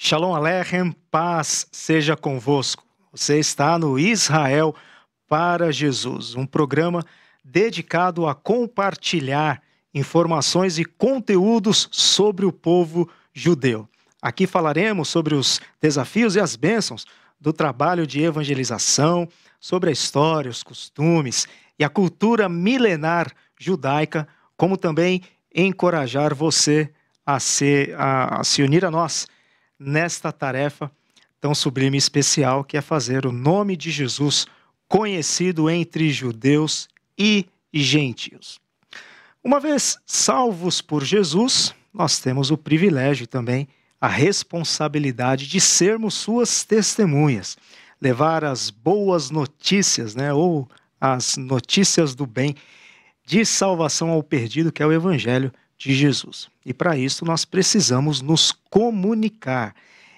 Shalom Aleichem, paz seja convosco. Você está no Israel para Jesus, um programa dedicado a compartilhar informações e conteúdos sobre o povo judeu. Aqui falaremos sobre os desafios e as bênçãos do trabalho de evangelização, sobre a história, os costumes e a cultura milenar judaica, como também encorajar você a se unir a nós nesta tarefa tão sublime e especial que é fazer o nome de Jesus conhecido entre judeus e gentios. Uma vez salvos por Jesus, nós temos o privilégio e também a responsabilidade de sermos suas testemunhas, levar as boas notícias, ou as notícias do bem de salvação ao perdido, que é o Evangelho de Jesus. E para isso nós precisamos nos comunicar.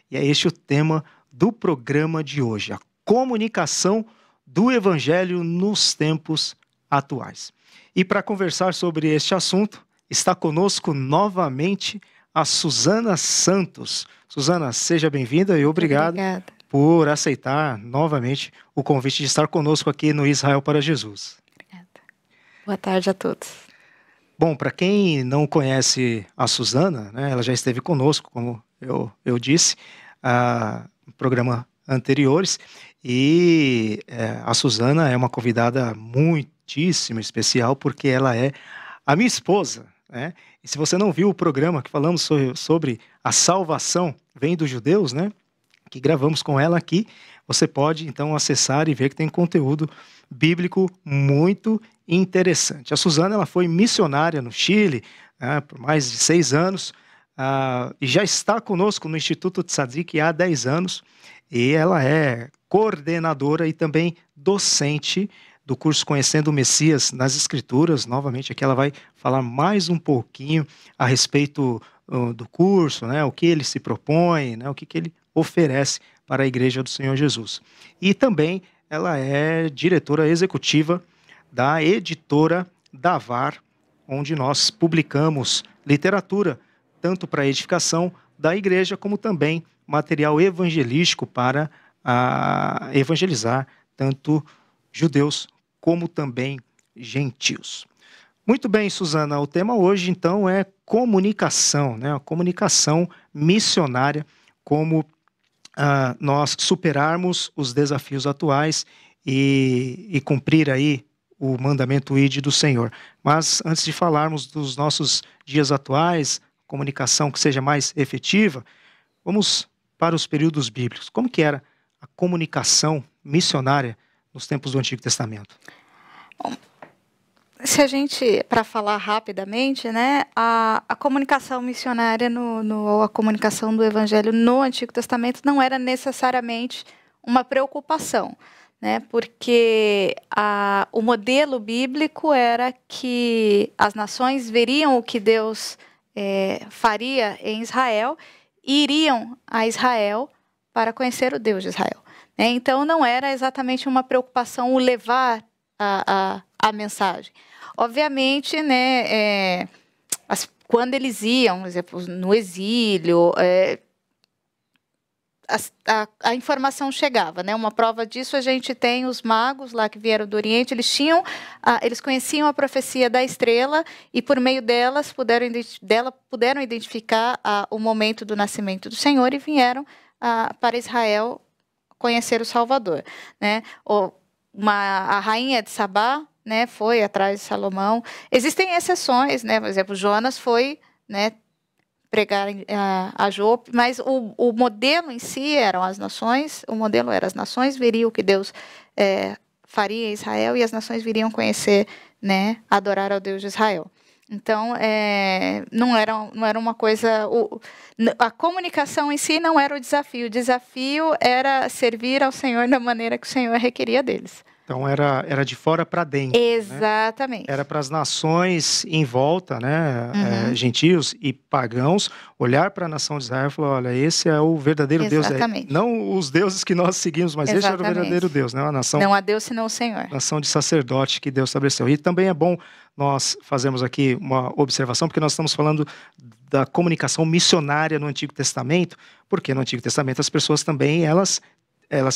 E é este o tema do programa de hoje, a comunicação do Evangelho nos tempos atuais. E para conversar sobre este assunto, está conosco novamente a Susana Santos. Susana, seja bem-vinda e obrigado por aceitar novamente o convite de estar conosco aqui no Israel para Jesus. Obrigada. Boa tarde a todos. Bom, para quem não conhece a Susana, ela já esteve conosco, como eu disse, no programa anteriores, e a Susana é uma convidada muitíssimo especial, porque ela é a minha esposa, né? E se você não viu o programa que falamos sobre a salvação vem dos judeus, que gravamos com ela aqui, você pode então acessar e ver que tem conteúdo bíblico muito interessante. A Susana, ela foi missionária no Chile por mais de 6 anos e já está conosco no Instituto Tzadik há 10 anos e ela é coordenadora e também docente do curso Conhecendo o Messias nas Escrituras. Novamente aqui ela vai falar mais um pouquinho a respeito do curso, o que ele se propõe, o que ele oferece para a Igreja do Senhor Jesus. E também ela é diretora executiva da editora Davar, onde nós publicamos literatura, tanto para a edificação da igreja, como também material evangelístico para evangelizar tanto judeus como também gentios. Muito bem, Susana, o tema hoje então é comunicação, a comunicação missionária, como nós superarmos os desafios atuais e cumprir aí o mandamento ide do Senhor. Mas antes de falarmos dos nossos dias atuais, comunicação que seja mais efetiva, vamos para os períodos bíblicos. Como que era a comunicação missionária nos tempos do Antigo Testamento? Bom, se a gente, para falar rapidamente, a comunicação missionária ou a comunicação do Evangelho no Antigo Testamento não era necessariamente uma preocupação, porque o modelo bíblico era que as nações veriam o que Deus faria em Israel e iriam a Israel para conhecer o Deus de Israel. Então, não era exatamente uma preocupação o levar a mensagem. Obviamente, quando eles iam, por exemplo, no exílio, a informação chegava, Uma prova disso a gente tem os magos lá que vieram do Oriente, eles conheciam a profecia da estrela e por meio dela puderam identificar o momento do nascimento do Senhor e vieram para Israel conhecer o Salvador, A rainha de Sabá, foi atrás de Salomão. Existem exceções, por exemplo, Jonas foi, pregar a Jope, mas o modelo em si eram as nações, as nações veriam o que Deus faria em Israel e as nações viriam conhecer, adorar ao Deus de Israel. Então, não era uma coisa... A comunicação em si não era o desafio era servir ao Senhor da maneira que o Senhor requeria deles. Então era de fora para dentro. Exatamente. Era para as nações em volta, gentios e pagãos, olhar para a nação de Israel e falar, olha, esse é o verdadeiro Exatamente. Deus. Não os deuses que nós seguimos, mas esse era o verdadeiro Deus. A nação, não há Deus senão o Senhor. Nação de sacerdote que Deus estabeleceu. E também é bom nós fazermos aqui uma observação, porque nós estamos falando da comunicação missionária no Antigo Testamento, porque no Antigo Testamento as pessoas também, elas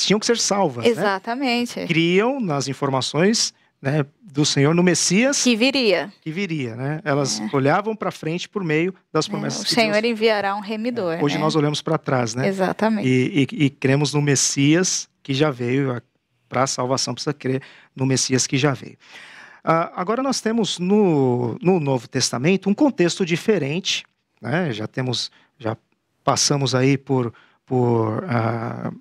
tinham que ser salvas, exatamente, né? Criam nas informações, né, do Senhor no Messias que viria, né? Elas olhavam para frente por meio das promessas o que Senhor Deus... enviará um remidor. Hoje né? nós olhamos para trás, né? Exatamente. E cremos no Messias que já veio. Para a salvação precisa crer no Messias que já veio. Agora nós temos no Novo Testamento um contexto diferente, né? Já passamos aí por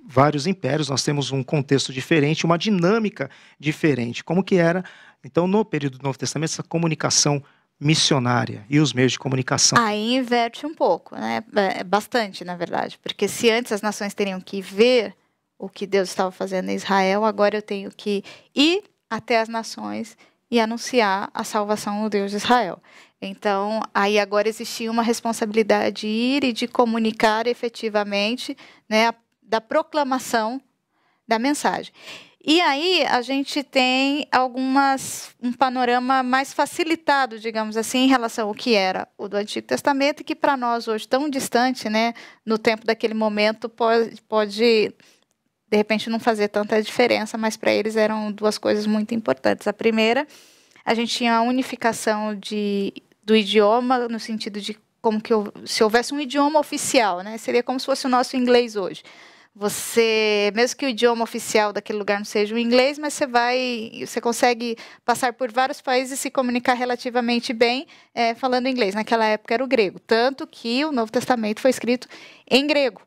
vários impérios, nós temos um contexto diferente, uma dinâmica diferente. Como que era, então, no período do Novo Testamento, essa comunicação missionária e os meios de comunicação? Aí inverte um pouco, né? Bastante, na verdade, porque se antes as nações teriam que ver o que Deus estava fazendo em Israel, agora eu tenho que ir até as nações e anunciar a salvação do Deus de Israel. Então, aí agora existia uma responsabilidade de ir e de comunicar efetivamente, né, da proclamação da mensagem. E aí a gente tem um panorama mais facilitado, digamos assim, em relação ao que era o do Antigo Testamento, e que para nós hoje tão distante, né, no tempo daquele momento, pode de repente não fazer tanta diferença, mas para eles eram duas coisas muito importantes. A primeira, a gente tinha a unificação do idioma, no sentido de como que se houvesse um idioma oficial, né? Seria como se fosse o nosso inglês hoje. Mesmo que o idioma oficial daquele lugar não seja o inglês, mas você consegue passar por vários países e se comunicar relativamente bem falando inglês. Naquela época era o grego, tanto que o Novo Testamento foi escrito em grego.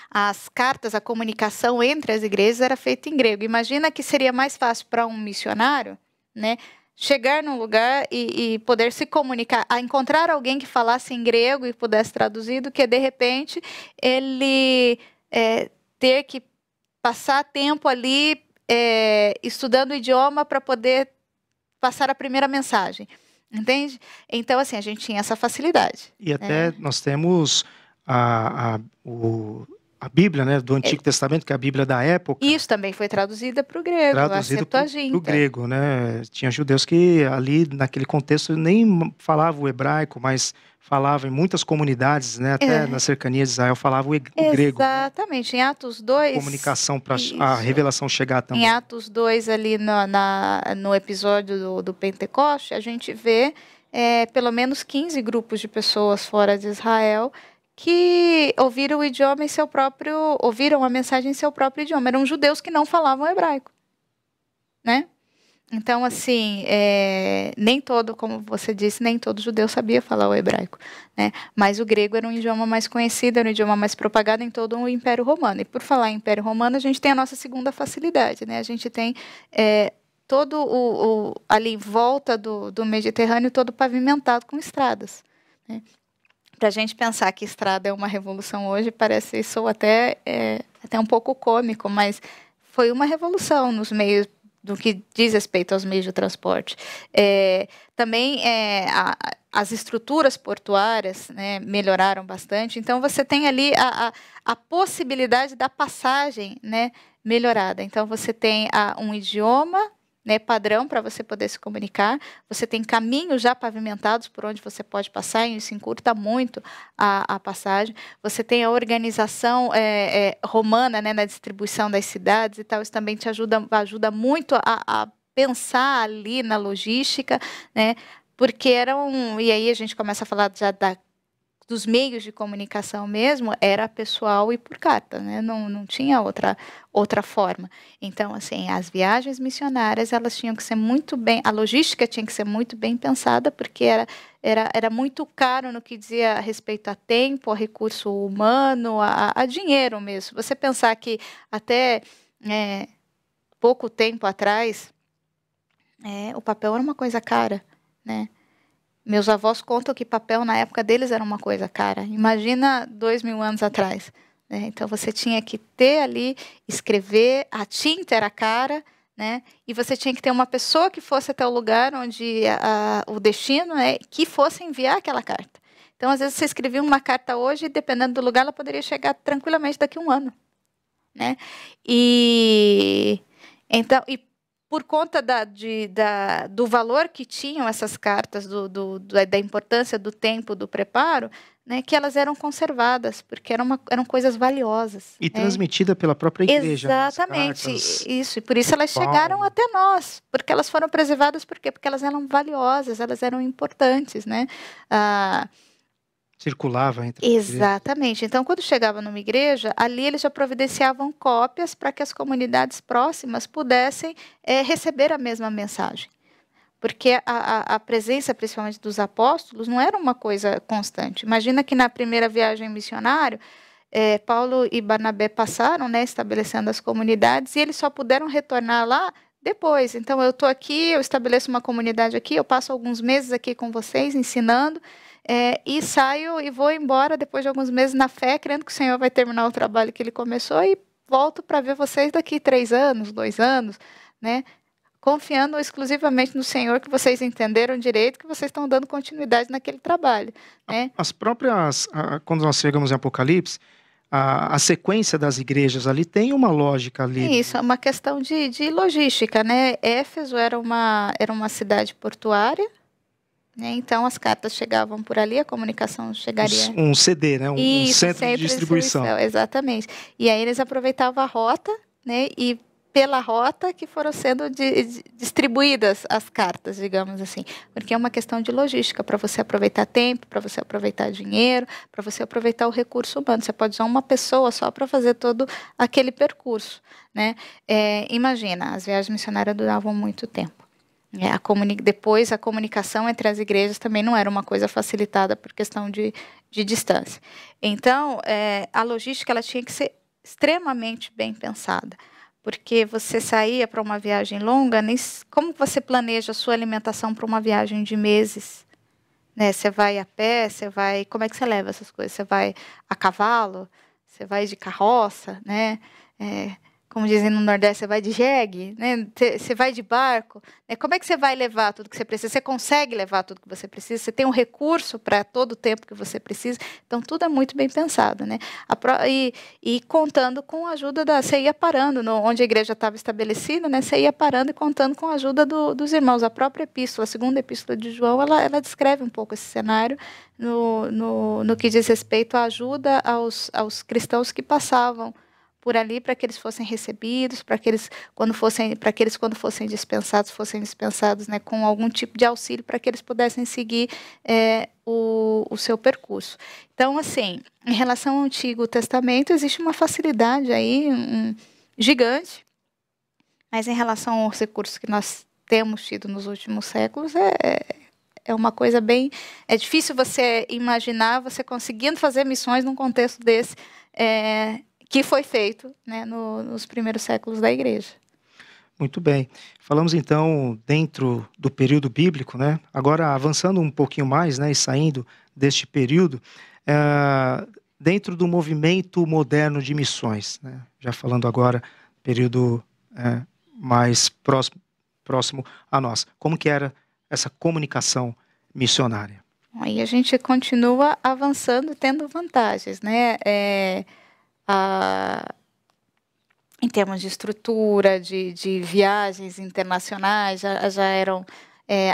As cartas, a comunicação entre as igrejas era feita em grego. Imagina que seria mais fácil para um missionário, né, chegar num lugar e poder se comunicar, a encontrar alguém que falasse em grego e pudesse traduzir, do que de repente ele ter que passar tempo ali estudando o idioma para poder passar a primeira mensagem. Entende? Então, assim, a gente tinha essa facilidade. E até nós temos a Bíblia, né, do Antigo Testamento, que é a Bíblia da época. Isso também foi traduzida para o grego, traduzido para o grego, né? Tinha judeus que ali, naquele contexto, nem falavam o hebraico, mas falavam em muitas comunidades, né, até nas cercanias de Israel, falavam o grego. Exatamente. Em Atos 2... Comunicação para a revelação chegar também. Em Atos 2, ali no episódio do Pentecoste, a gente vê pelo menos 15 grupos de pessoas fora de Israel que ouviram o idioma ouviram a mensagem em seu próprio idioma. Eram judeus que não falavam hebraico, né? Então, assim, nem todo, como você disse, nem todo judeu sabia falar o hebraico, né? Mas o grego era um idioma mais conhecido, era um idioma mais propagado em todo o Império Romano. E por falar em Império Romano, a gente tem a nossa segunda facilidade, né? A gente tem todo ali em volta do Mediterrâneo, todo pavimentado com estradas, né? Para a gente pensar que estrada é uma revolução hoje, parece isso até um pouco cômico, mas foi uma revolução nos meios do que diz respeito aos meios de transporte. Também as estruturas portuárias, né, melhoraram bastante, então você tem ali a possibilidade da passagem, né, melhorada. Então você tem um idioma, né, padrão para você poder se comunicar, você tem caminhos já pavimentados por onde você pode passar, e isso encurta muito a passagem, você tem a organização romana, né, na distribuição das cidades e tal, isso também te ajuda muito a pensar ali na logística, né, porque e aí a gente começa a falar já dos meios de comunicação mesmo, era pessoal e por carta, né? Não tinha outra forma. Então, assim, as viagens missionárias, elas tinham que ser muito bem, a logística tinha que ser muito bem pensada, porque era muito caro no que dizia respeito a tempo, a recurso humano, a dinheiro mesmo. Você pensar que até pouco tempo atrás, o papel era uma coisa cara, né? Meus avós contam que papel na época deles era uma coisa cara. Imagina 2000 anos atrás, né? Então você tinha que ter ali, escrever, a tinta era cara, né? E você tinha que ter uma pessoa que fosse até o lugar onde o destino, né, que fosse enviar aquela carta. Então, às vezes, você escrevia uma carta hoje e, dependendo do lugar, ela poderia chegar tranquilamente daqui a um ano, né? Então, por conta do valor que tinham essas cartas, da importância do tempo, do preparo, né, que elas eram conservadas, porque eram coisas valiosas. E transmitida pela própria igreja. Exatamente, né, as isso. E por isso elas chegaram até nós, porque elas foram preservadas, por quê? Porque elas eram valiosas, elas eram importantes, né? Circulava entre Exatamente. Então, quando chegava numa igreja, ali eles já providenciavam cópias para que as comunidades próximas pudessem receber a mesma mensagem. Porque a presença, principalmente dos apóstolos, não era uma coisa constante. Imagina que na primeira viagem missionária, Paulo e Barnabé passaram, né, estabelecendo as comunidades, e eles só puderam retornar lá depois. Então, eu estou aqui, eu estabeleço uma comunidade aqui, eu passo alguns meses aqui com vocês, ensinando, e saio e vou embora depois de alguns meses na fé, crendo que o Senhor vai terminar o trabalho que Ele começou, e volto para ver vocês daqui 3 anos, 2 anos, né? Confiando exclusivamente no Senhor, que vocês entenderam direito, que vocês estão dando continuidade naquele trabalho, né? As próprias, quando nós chegamos em Apocalipse, a sequência das igrejas ali tem uma lógica ali. Isso, é uma questão de logística, né? Éfeso era uma cidade portuária, né? Então as cartas chegavam por ali, a comunicação chegaria. Um CD, né? Um Isso, centro de distribuição. Exatamente. E aí eles aproveitavam a rota, né? E pela rota que foram sendo distribuídas as cartas, digamos assim. Porque é uma questão de logística, para você aproveitar tempo, para você aproveitar dinheiro, para você aproveitar o recurso humano. Você pode usar uma pessoa só para fazer todo aquele percurso, né? Imagina, as viagens missionárias duravam muito tempo. Depois, a comunicação entre as igrejas também não era uma coisa facilitada por questão de distância. Então, a logística ela tinha que ser extremamente bem pensada. Porque você saía para uma viagem longa, como você planeja a sua alimentação para uma viagem de meses? Né? Você vai a pé, como é que você leva essas coisas? Você vai a cavalo? Você vai de carroça? Né? Como dizem no Nordeste, você vai de jegue? Né? Você vai de barco? Né? Como é que você vai levar tudo que você precisa? Você consegue levar tudo que você precisa? Você tem um recurso para todo o tempo que você precisa? Então, tudo é muito bem pensado. Né? E contando com a ajuda Você ia parando, onde a igreja estava estabelecida, né? Você ia parando e contando com a ajuda dos irmãos. A própria epístola, a segunda epístola de João, ela descreve um pouco esse cenário no que diz respeito à ajuda aos cristãos que passavam por ali, para que eles fossem recebidos, para que eles quando fossem dispensados, né, com algum tipo de auxílio, para que eles pudessem seguir o seu percurso. Então, assim, em relação ao Antigo Testamento, existe uma facilidade aí gigante, mas em relação aos recursos que nós temos tido nos últimos séculos, é uma coisa bem... É difícil você imaginar você conseguindo fazer missões num contexto desse, que foi feito, né, nos primeiros séculos da igreja. Muito bem. Falamos então dentro do período bíblico, né? Agora avançando um pouquinho mais, né, e saindo deste período, dentro do movimento moderno de missões, né? Já falando agora período mais próximo a nós. Como que era essa comunicação missionária? Aí a gente continua avançando, tendo vantagens, né? Em termos de estrutura, de viagens internacionais, já eram,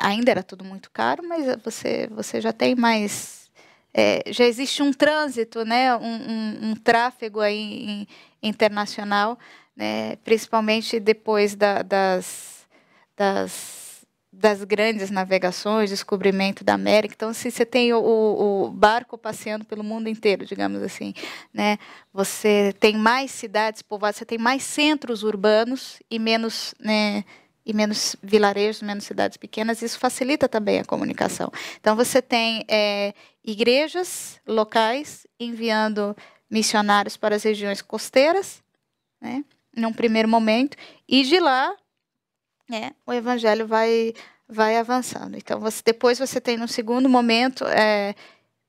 ainda era tudo muito caro, mas você já tem mais, já existe um trânsito, né, um tráfego aí internacional, né, principalmente depois das grandes navegações, descobrimento da América. Então, se você tem o barco passeando pelo mundo inteiro, digamos assim, né, você tem mais cidades povoadas, você tem mais centros urbanos e menos, né, menos vilarejos, menos cidades pequenas. Isso facilita também a comunicação. Então, você tem igrejas locais enviando missionários para as regiões costeiras, né, num primeiro momento, e de lá o evangelho vai avançando. Então, depois você tem, no segundo momento,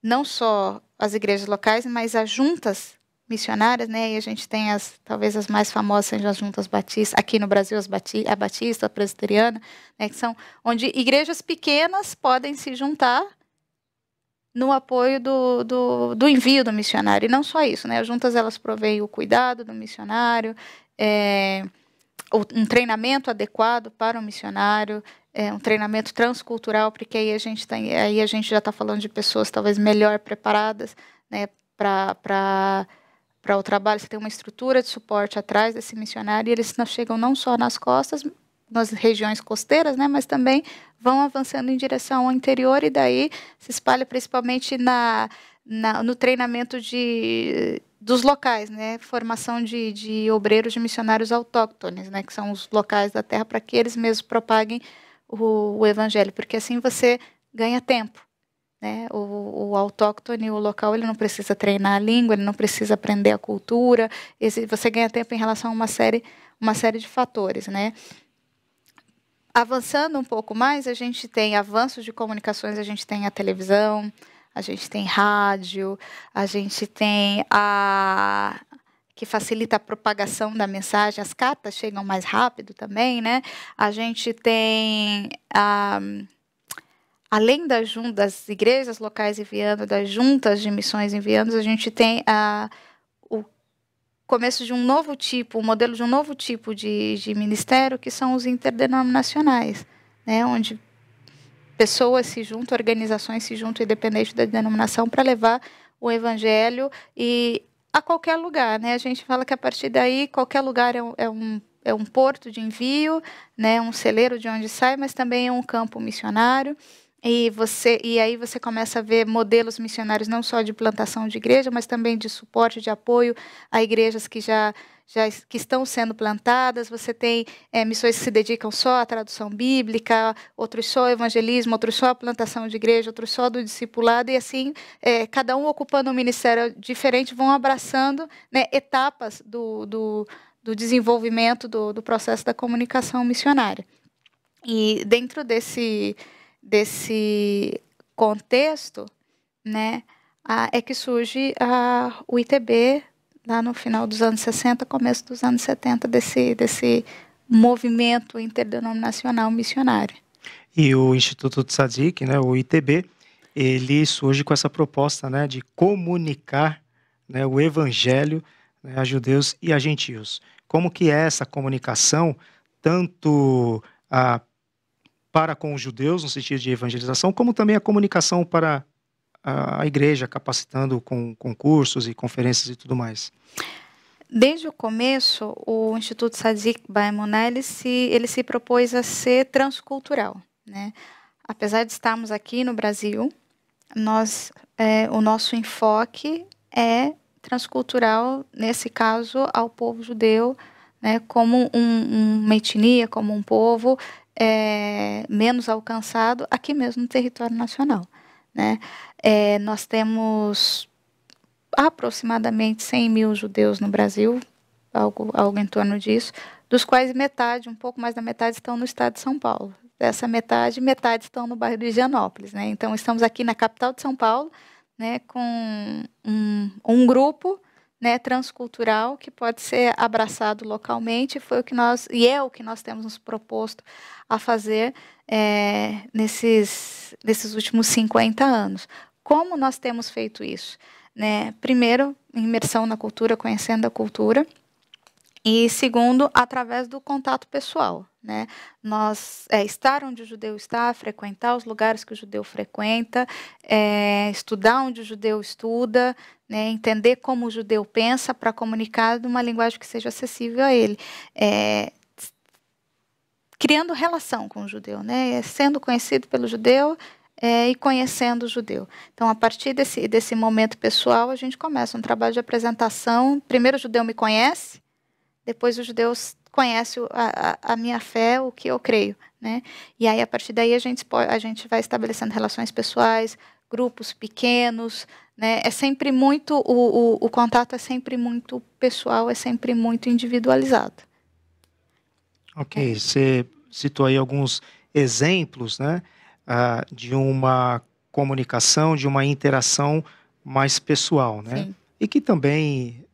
não só as igrejas locais, mas as juntas missionárias, né? E a gente tem talvez as mais famosas sejam as juntas batistas, aqui no Brasil a batista, a presbiteriana, né? Que são onde igrejas pequenas podem se juntar no apoio do envio do missionário. E não só isso, né? As juntas, elas provêm o cuidado do missionário, um treinamento adequado para o missionário, um treinamento transcultural, porque aí a gente já está falando de pessoas talvez melhor preparadas, né, para o trabalho. Você tem uma estrutura de suporte atrás desse missionário, e eles chegam não só nas costas, nas regiões costeiras, né, mas também vão avançando em direção ao interior, e daí se espalha principalmente no treinamento dos locais, né, formação de obreiros, de missionários autóctones, né, que são os locais da terra, para que eles mesmos propaguem o evangelho, porque assim você ganha tempo. Né? O autóctone, o local, ele não precisa treinar a língua, ele não precisa aprender a cultura, você ganha tempo em relação a uma série de fatores. Né? Avançando um pouco mais, a gente tem avanços de comunicações, a gente tem a televisão, a gente tem rádio, a gente tem que facilita a propagação da mensagem, as cartas chegam mais rápido também, né? A gente tem além das igrejas locais enviando, das juntas de missões enviando, a gente tem o começo de um novo tipo, o modelo de um novo tipo de ministério, que são os interdenominacionais, né, onde pessoas se juntam, organizações se juntam, independente da denominação, para levar o evangelho a qualquer lugar. Né? A gente fala que a partir daí qualquer lugar é um porto de envio, né, um celeiro de onde sai, mas também é um campo missionário. E aí você começa a ver modelos missionários não só de plantação de igreja, mas também de suporte, de apoio a igrejas que que estão sendo plantadas. Você tem missões que se dedicam só à tradução bíblica, outros só ao evangelismo, outros só à plantação de igreja, outros só do discipulado, e assim, cada um ocupando um ministério diferente, vão abraçando, né, etapas do desenvolvimento do processo da comunicação missionária. E dentro desse contexto, né, é que surge o ITB, lá no final dos anos 60, começo dos anos 70, desse movimento interdenominacional missionário. E o Instituto Tzadik, né, o ITB, ele surge com essa proposta, né, de comunicar, né, o evangelho, né, a judeus e a gentios. Como que é essa comunicação, tanto para com os judeus, no sentido de evangelização, como também a comunicação para a igreja, capacitando com concursos e conferências e tudo mais? Desde o começo, o Instituto Tzadik Baemuná, ele se propôs a ser transcultural. Né? Apesar de estarmos aqui no Brasil, o nosso enfoque é transcultural, nesse caso, ao povo judeu, né, como uma etnia, como um povo menos alcançado aqui mesmo no território nacional. Né? Nós temos aproximadamente 100 mil judeus no Brasil, algo em torno disso, dos quais metade, um pouco mais da metade, estão no estado de São Paulo. Dessa metade estão no bairro de Higienópolis. Né? Então, estamos aqui na capital de São Paulo, né, com um grupo, né, transcultural, que pode ser abraçado localmente, é o que nós temos nos proposto a fazer nesses últimos 50 anos. Como nós temos feito isso? Né? Primeiro, imersão na cultura, conhecendo a cultura, e segundo, através do contato pessoal. Né? Estar onde o judeu está, frequentar os lugares que o judeu frequenta, estudar onde o judeu estuda, né? Entender como o judeu pensa, para comunicar numa linguagem que seja acessível a ele. Criando relação com o judeu, né? Sendo conhecido pelo judeu e conhecendo o judeu. Então, a partir desse momento pessoal, a gente começa um trabalho de apresentação. Primeiro o judeu me conhece, depois os judeus conhecem a minha fé, o que eu creio. Né? E aí, a partir daí, a gente vai estabelecendo relações pessoais, grupos pequenos. Né? É sempre muito, o contato é sempre muito pessoal, é sempre muito individualizado. Ok, você citou aí alguns exemplos, né, de uma comunicação, de uma interação mais pessoal, né? Sim. E que também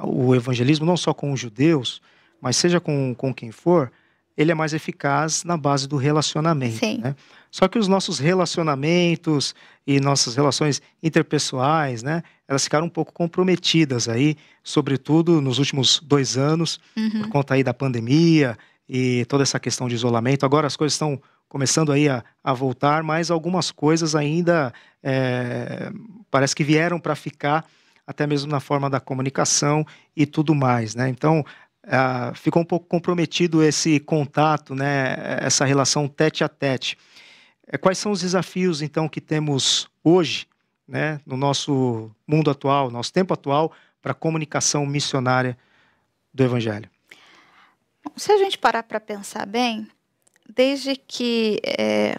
o evangelismo, não só com os judeus, mas seja com quem for, ele é mais eficaz na base do relacionamento, Sim. né? Só que os nossos relacionamentos e nossas relações interpessoais, né, elas ficaram um pouco comprometidas aí, sobretudo nos últimos 2 anos, por Uhum. conta aí da pandemia e toda essa questão de isolamento. Agora as coisas estão começando aí a voltar, mas algumas coisas ainda parece que vieram para ficar, até mesmo na forma da comunicação e tudo mais, né? Então, ficou um pouco comprometido esse contato, né, essa relação tete a tete. Quais são os desafios, então, que temos hoje, né, no nosso mundo atual, nosso tempo atual, para a comunicação missionária do Evangelho? Bom, se a gente parar para pensar bem, desde que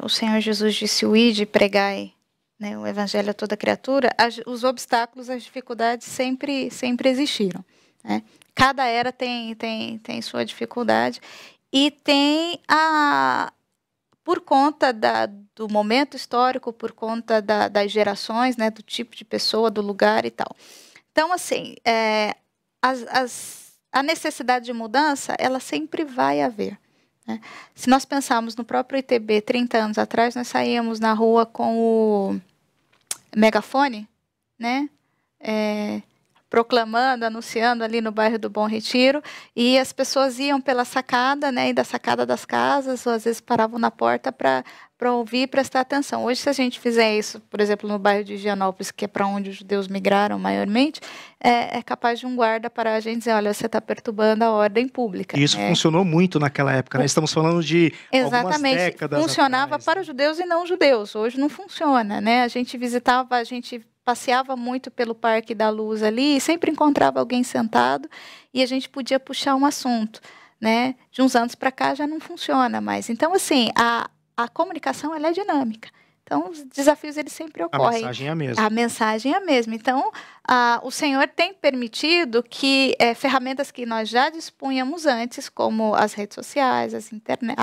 o Senhor Jesus disse o ide, pregai, né, o Evangelho a toda criatura, os obstáculos, as dificuldades sempre existiram, né? Cada era tem sua dificuldade e tem por conta do momento histórico, por conta das gerações, né, do tipo de pessoa, do lugar e tal. Então, assim, a necessidade de mudança, ela sempre vai haver, né? Se nós pensarmos no próprio ITB, 30 anos atrás, nós saíamos na rua com o megafone, né? Proclamando, anunciando ali no bairro do Bom Retiro, e as pessoas iam pela sacada, né, e da sacada das casas, ou às vezes paravam na porta para ouvir e prestar atenção. Hoje, se a gente fizer isso, por exemplo, no bairro de Higienópolis, que é para onde os judeus migraram maiormente, é capaz de um guarda parar a gente e dizer, olha, você está perturbando a ordem pública. E isso funcionou muito naquela época, né? Estamos falando de algumas Exatamente. décadas Funcionava atrás, para né? os judeus e não judeus. Hoje não funciona, né? A gente passeava muito pelo Parque da Luz ali e sempre encontrava alguém sentado e a gente podia puxar um assunto, né? De uns anos para cá já não funciona mais. Então, assim, a comunicação ela é dinâmica. Então, os desafios eles sempre A ocorrem. mensagem é a mesma. A mensagem é a mesma. Então, o Senhor tem permitido que ferramentas que nós já dispunhamos antes, como as redes sociais, as internet,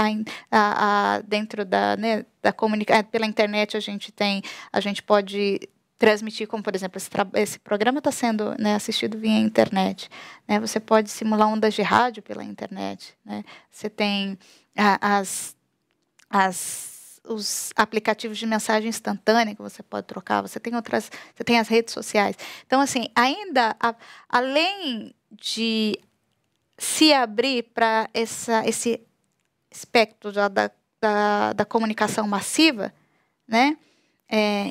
dentro né, da comunicação, pela internet a gente pode transmitir, como por exemplo, esse programa está sendo, né, assistido via internet, né? Você pode simular ondas de rádio pela internet, né? Você tem os aplicativos de mensagem instantânea que você pode trocar, você tem as redes sociais. Então, assim, ainda além de se abrir para esse espectro da comunicação massiva, né?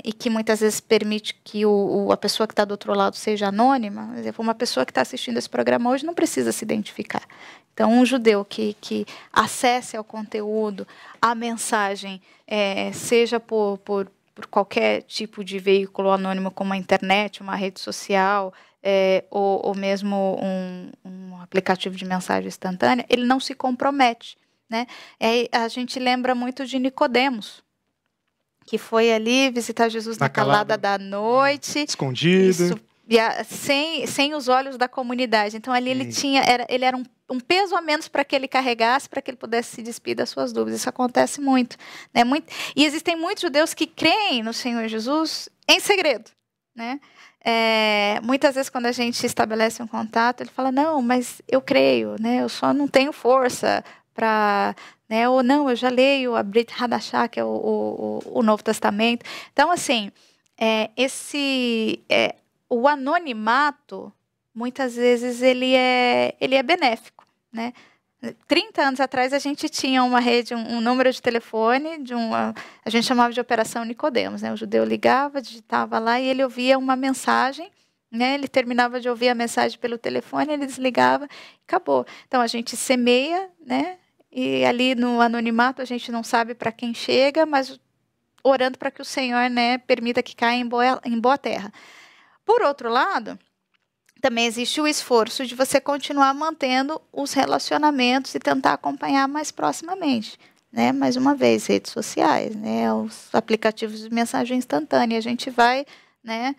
E que muitas vezes permite que a pessoa que está do outro lado seja anônima. Por exemplo, uma pessoa que está assistindo esse programa hoje não precisa se identificar. Então, um judeu que acesse ao conteúdo, a mensagem, seja por qualquer tipo de veículo anônimo, como a internet, uma rede social, ou mesmo um aplicativo de mensagem instantânea, ele não se compromete, né? A gente lembra muito de Nicodemos, que foi ali visitar Jesus na calada da noite. Escondido. Sem os olhos da comunidade. Então, ali ele era um peso a menos para que ele carregasse, para que ele pudesse se despir das suas dúvidas. Isso acontece muito, né? E existem muitos judeus que creem no Senhor Jesus em segredo, né? Muitas vezes, quando a gente estabelece um contato, ele fala, não, mas eu creio, né? Eu só não tenho força para... Né? Ou não, eu já leio a Brit Hadashah, que é o Novo Testamento. Então, assim, o anonimato, muitas vezes, ele é benéfico, né? 30 anos atrás, a gente tinha uma rede, um número de telefone, a gente chamava de Operação Nicodemos, né? O judeu ligava, digitava lá e ele ouvia uma mensagem, né? Ele terminava de ouvir a mensagem pelo telefone, ele desligava e acabou. Então, a gente semeia, né? E ali no anonimato a gente não sabe para quem chega, mas orando para que o Senhor, né, permita que caia em boa terra. Por outro lado, também existe o esforço de você continuar mantendo os relacionamentos e tentar acompanhar mais proximamente, né? Mais uma vez, redes sociais, né, os aplicativos de mensagem instantânea. A gente vai, né,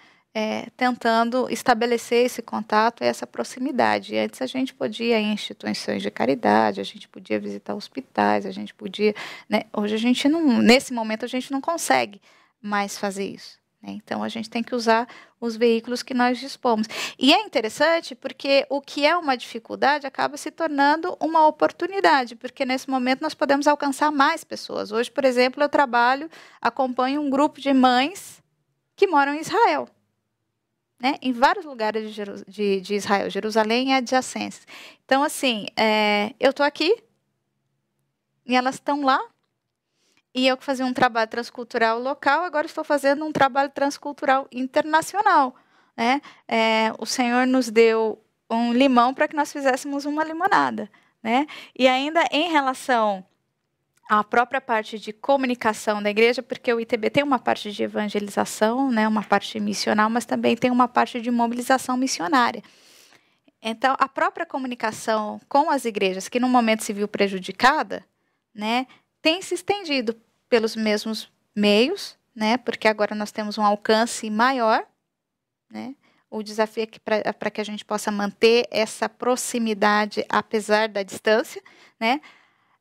tentando estabelecer esse contato e essa proximidade. Antes a gente podia ir em instituições de caridade, a gente podia visitar hospitais, a gente podia, né? Hoje a gente não, nesse momento a gente não consegue mais fazer isso, né? Então, a gente tem que usar os veículos que nós dispomos. E é interessante porque o que é uma dificuldade acaba se tornando uma oportunidade, porque nesse momento nós podemos alcançar mais pessoas. Hoje, por exemplo, eu acompanho um grupo de mães que moram em Israel, né? Em vários lugares de Israel, Jerusalém e adjacências. Então, assim, eu estou aqui e elas estão lá. E eu que fazia um trabalho transcultural local, agora estou fazendo um trabalho transcultural internacional, né? O Senhor nos deu um limão para que nós fizéssemos uma limonada, né? E ainda em relação à própria parte de comunicação da igreja, porque o ITB tem uma parte de evangelização, né? Uma parte missional, mas também tem uma parte de mobilização missionária. Então, a própria comunicação com as igrejas, que no momento se viu prejudicada, né, tem se estendido pelos mesmos meios, né, porque agora nós temos um alcance maior, né, o desafio é que para que a gente possa manter essa proximidade apesar da distância, né,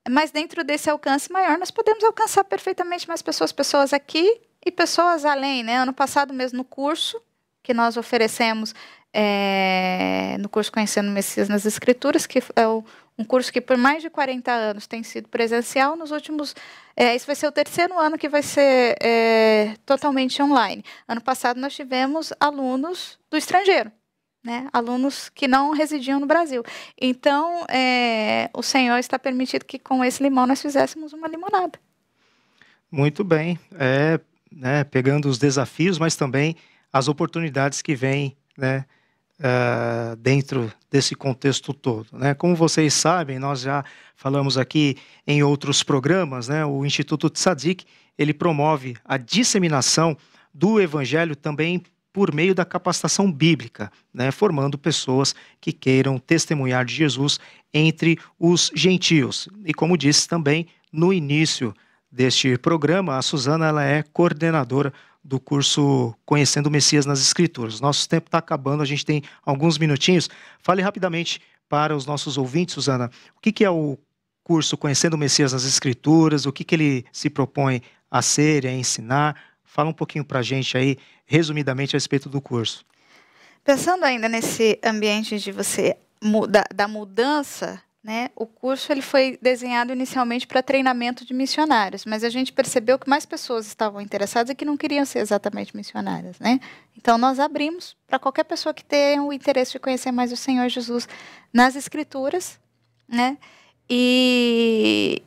mas dentro desse alcance maior nós podemos alcançar perfeitamente mais pessoas aqui e pessoas além, né. Ano passado mesmo no curso que nós oferecemos, no curso Conhecendo o Messias nas Escrituras, que é um curso que por mais de 40 anos tem sido presencial, nos últimos... esse vai ser o terceiro ano que vai ser totalmente online. Ano passado nós tivemos alunos do estrangeiro, né? Alunos que não residiam no Brasil. Então, o Senhor está permitindo que com esse limão nós fizéssemos uma limonada. Muito bem. Né, pegando os desafios, mas também as oportunidades que vêm, né, dentro desse contexto todo, né? Como vocês sabem, nós já falamos aqui em outros programas, né? O Instituto Tzadik, ele promove a disseminação do Evangelho também por meio da capacitação bíblica, né? Formando pessoas que queiram testemunhar de Jesus entre os gentios. E como disse também no início deste programa, a Suzana, ela é coordenadora do curso Conhecendo o Messias nas Escrituras. Nosso tempo está acabando, a gente tem alguns minutinhos. Fale rapidamente para os nossos ouvintes, Suzana, o que é o curso Conhecendo o Messias nas Escrituras, o que ele se propõe a ser, a ensinar. Fala um pouquinho para a gente aí, resumidamente, a respeito do curso. Pensando ainda nesse ambiente de você da mudança, né, o curso ele foi desenhado inicialmente para treinamento de missionários, mas a gente percebeu que mais pessoas estavam interessadas e que não queriam ser exatamente missionárias, né? Então nós abrimos para qualquer pessoa que tenha o interesse de conhecer mais o Senhor Jesus nas Escrituras, né? E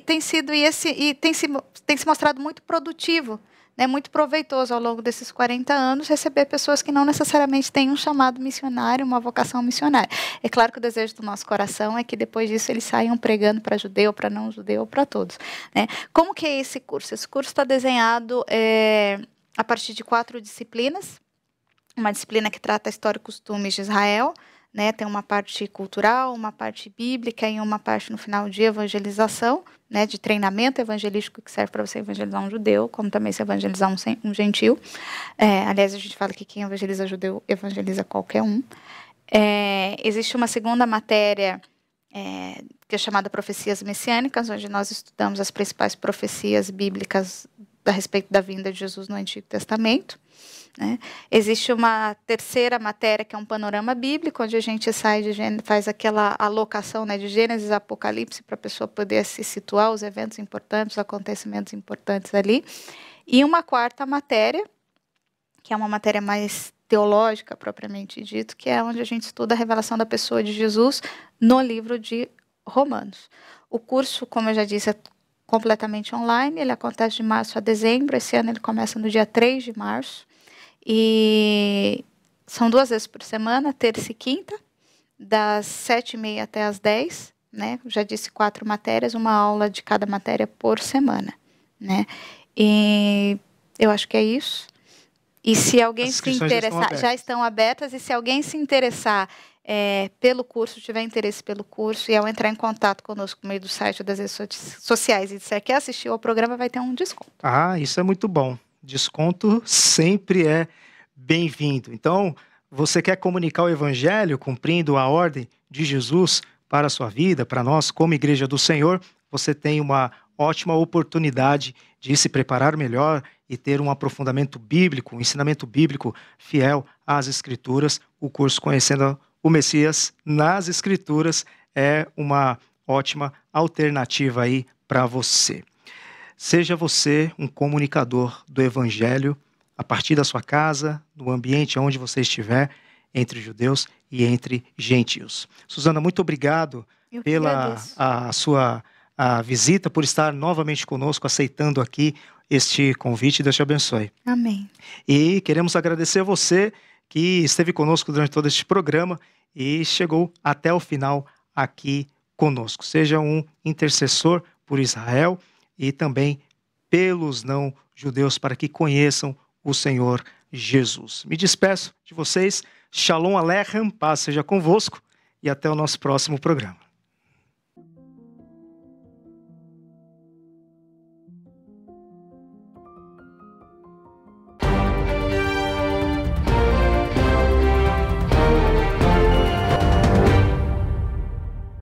tem se mostrado muito produtivo, né, muito proveitoso ao longo desses 40 anos receber pessoas que não necessariamente têm um chamado missionário, uma vocação missionária. É claro que o desejo do nosso coração é que depois disso eles saiam pregando para judeu, para não judeu, para todos, né? Como que é esse curso? Esse curso está desenhado a partir de 4 disciplinas. Uma disciplina que trata a história e costumes de Israel, né, tem uma parte cultural, uma parte bíblica e uma parte no final de evangelização, né, de treinamento evangelístico que serve para você evangelizar um judeu, como também se evangelizar um gentil. Aliás, a gente fala que quem evangeliza judeu evangeliza qualquer um. Existe uma segunda matéria que é chamada Profecias Messiânicas, onde nós estudamos as principais profecias bíblicas a respeito da vinda de Jesus no Antigo Testamento, né? Existe uma terceira matéria que é um panorama bíblico, onde a gente sai de Gênesis, faz aquela alocação, né, de Gênesis a Apocalipse para a pessoa poder se situar os eventos importantes, os acontecimentos importantes ali. E uma quarta matéria, que é uma matéria mais teológica propriamente dito, que é onde a gente estuda a revelação da pessoa de Jesus no livro de Romanos. O curso, como eu já disse, é completamente online, ele acontece de março a dezembro. Esse ano ele começa no dia 3 de março. E são 2 vezes por semana, terça e quinta, das 7h30 até as 10, né? Já disse 4 matérias, uma aula de cada matéria por semana, né? E eu acho que é isso. E se alguém se interessar, já estão abertas, e se alguém se interessar pelo curso, tiver interesse pelo curso, e ao entrar em contato conosco por meio do site ou das redes sociais e disser que assistiu ao programa, vai ter um desconto. Ah, isso é muito bom. Desconto sempre é bem-vindo. Então, você quer comunicar o Evangelho cumprindo a ordem de Jesus para a sua vida, para nós, como Igreja do Senhor, você tem uma ótima oportunidade de se preparar melhor e ter um aprofundamento bíblico, um ensinamento bíblico fiel às Escrituras, o curso Conhecendo o Messias nas Escrituras é uma ótima alternativa aí para você. Seja você um comunicador do Evangelho a partir da sua casa, no ambiente onde você estiver, entre judeus e entre gentios. Suzana, muito obrigado pela sua visita, por estar novamente conosco, aceitando aqui este convite. Deus te abençoe. Amém. E queremos agradecer a você que esteve conosco durante todo este programa e chegou até o final aqui conosco. Seja um intercessor por Israel e também pelos não-judeus, para que conheçam o Senhor Jesus. Me despeço de vocês. Shalom Aleichem, paz seja convosco e até o nosso próximo programa.